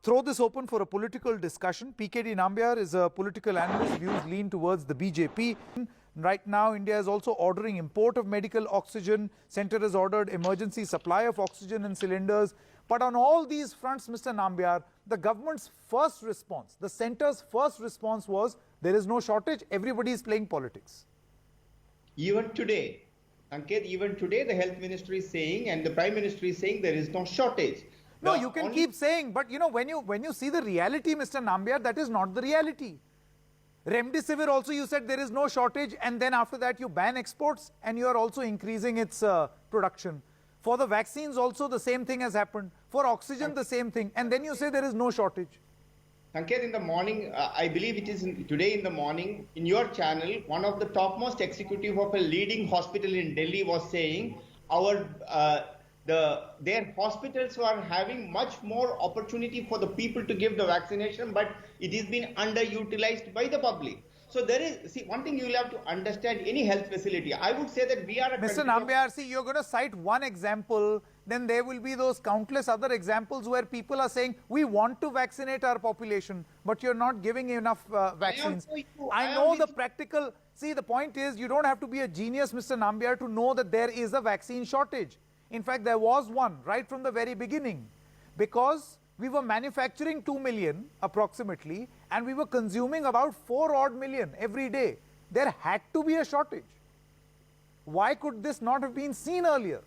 Throw this open for a political discussion. PKD Nambiar is a political analyst. Views lean towards the BJP. Right now, India is also ordering import of medical oxygen. Centre has ordered emergency supply of oxygen and cylinders. But on all these fronts, Mr. Nambiar, the government's first response, the centre's first response was, there is no shortage, everybody is playing politics. Even today, Sanket, even today the health ministry is saying and the prime minister is saying there is no shortage. No, you can keep saying, but you know, when you see the reality, Mr. Nambiar, that is not the reality. Remdesivir also you said there is no shortage, and then after that you ban exports and you are also increasing its production. For the vaccines also the same thing has happened. For oxygen the same thing, and then you say there is no shortage. Sanket, in the morning, I believe it is today in the morning, in your channel, one of the topmost executive of a leading hospital in Delhi was saying their hospitals are having much more opportunity for the people to give the vaccination, but it is been underutilized by the public. So there is, see, one thing you will have to understand, any health facility, I would say that we are a Mr. Nambiar, see, you're going to cite one example, then there will be those countless other examples where people are saying, we want to vaccinate our population, but you're not giving enough vaccines. I know the practical, see, the point is, you don't have to be a genius, Mr. Nambiar, to know that there is a vaccine shortage. In fact, there was one right from the very beginning, because we were manufacturing 2 million approximately, and we were consuming about 4 odd million every day. There had to be a shortage. Why could this not have been seen earlier?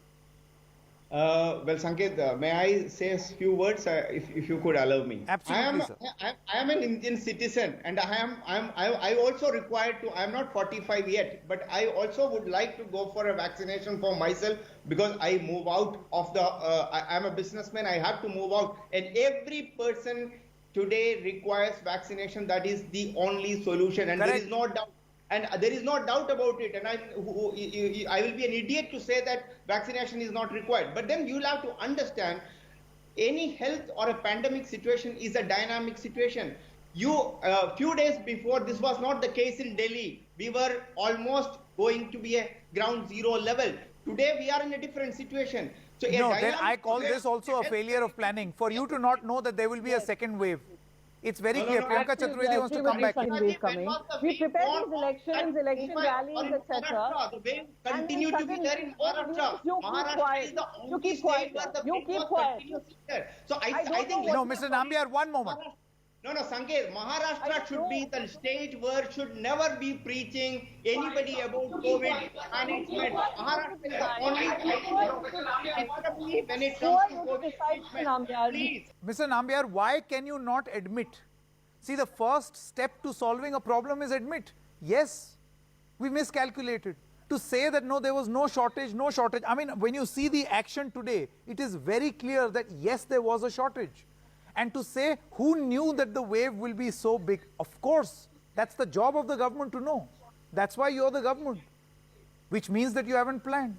Well, Sanket, may I say a few words, if you could allow me? Absolutely, sir. I am an Indian citizen, and I also required to. I am not 45 yet, but I also would like to go for a vaccination for myself, because I move out of the. I am a businessman. I have to move out, and every person today requires vaccination. That is the only solution, and Correct. there is no doubt. And there is no doubt about it. And I will be an idiot to say that vaccination is not required. But then you'll have to understand, any health or a pandemic situation is a dynamic situation. A few days before, this was not the case in Delhi. We were almost going to be a ground zero level. Today, we are in a different situation. So no, then I call this also a failure of planning. For you to not know that there will be a second wave. It's very clear. Priyanka Chaturvedi wants to come back. We prepare these elections, election rallies, etc. The wave continue to be there in Maharashtra. Maharashtra is the only state where the wave continues there. So I think... No, Mr. Nambiar, one moment. No, Sanket, Maharashtra should be the stage where should never be preaching anybody about COVID management. Maharashtra is the only state when it comes to COVID management. Please. Mr. Nambiar, why can you not admit? See, the first step to solving a problem is admit, yes, we miscalculated. To say that no, there was no shortage. I mean, when you see the action today, it is very clear that yes, there was a shortage. And to say, who knew that the wave will be so big? Of course, that's the job of the government to know. That's why you're the government, which means that you haven't planned.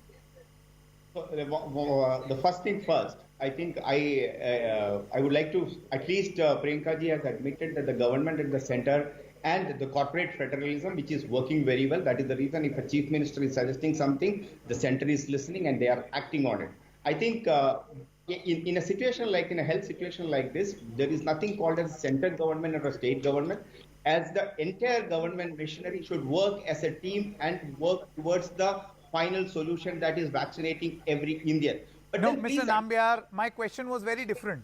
So, the first thing first, I think I would like to, at least Priyanka ji has admitted that the government at the center and the corporate federalism, which is working very well. That is the reason if a chief minister is suggesting something, the center is listening and they are acting on it. I think in a situation like, in a health situation like this, there is nothing called as central government or a state government, as the entire government machinery should work as a team and work towards the final solution, that is vaccinating every Indian. But no, Mr. Nambiar, my question was very different.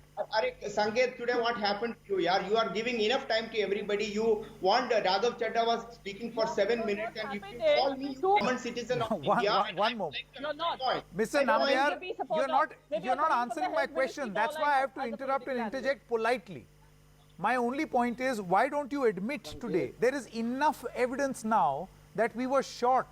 Sanket, today what happened to you? You are giving enough time to everybody. You want Raghav Chadha was speaking for 7 minutes, and if you call me common citizen of India. One moment. No, not. Mr. Nambiar, you're not answering my question. That's why I have to interrupt and interject politely. My only point is, why don't you admit today? There is enough evidence now that we were short.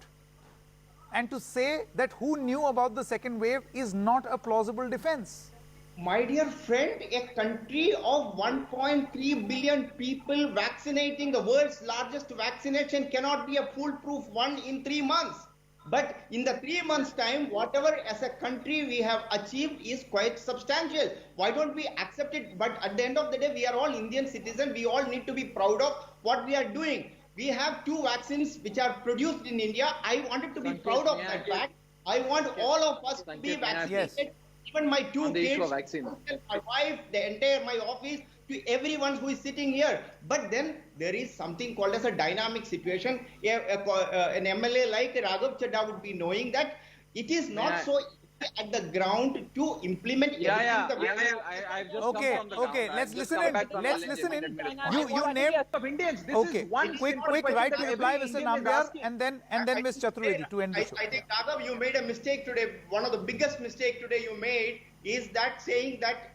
And to say that who knew about the second wave is not a plausible defense. My dear friend, a country of 1.3 billion people vaccinating, the world's largest vaccination, cannot be a foolproof one in 3 months. But in the 3 months' time, whatever as a country we have achieved is quite substantial. Why don't we accept it? But at the end of the day, we are all Indian citizens. We all need to be proud of what we are doing. We have 2 vaccines which are produced in India. I wanted to be proud of that fact. I want all of us to be vaccinated. even my two on the issue kids, of vaccine. my wife, the entire my office, to everyone who is sitting here. But then there is something called as a dynamic situation. An MLA like Raghav Chadha would be knowing that it is not so easy at the ground to implement everything. I've just Okay, come from the okay, ground. let's I've just listen come in. back from Let's the listen in. Indian You named. of Indians. This Okay, is one quick simple right question to that reply, every Mr. Indian is Nambiar, asking. and then Ms. Chaturvedi to end the show. I think, Raghav, you made a mistake today. One of the biggest mistake today you made is that saying that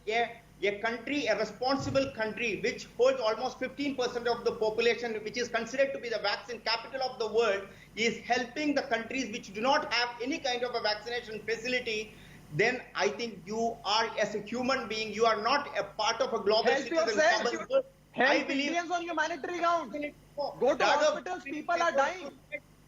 a country, a responsible country, which holds almost 15% of the population, which is considered to be the vaccine capital of the world, is helping the countries which do not have any kind of a vaccination facility. Then I think you are, as a human being, you are not a part of a global Help citizen. yourself. global world. I Help believe Indians on humanitarian grounds. Go to Raghav, hospitals, people are dying.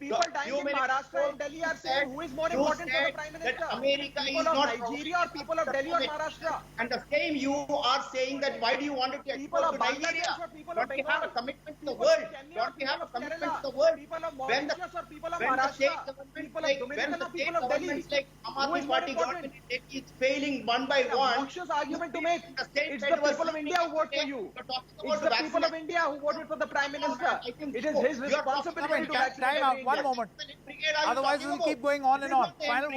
People dying in Maharashtra and Delhi are saying who is more important for the Prime Minister? That America People is of not Nigeria or people of Delhi or Maharashtra? And the same you are saying that why do you want to People export of to Nigeria? Bangladesh or people of Don't we have a Bengal? commitment to the People world? of Kenya or Don't we people have a of commitment Kerala? to the world? People of When the- Mauritius or people of when the state Maharashtra? governments People of like- Dominican when or the people state of Delhi? governments like Aam Who Aadmi is more Party important? government is failing one by It's a one. obnoxious argument to make. The state It's the fed was people of India who vote for you. You're talking It's about the people of vaccination. India who voted for the Prime Minister. I think It is so. his You're talking responsibility to about vaccinate Time out, every one Indian. moment. Brigade are you Otherwise, talking we'll about? keep going on and on. This is not the Final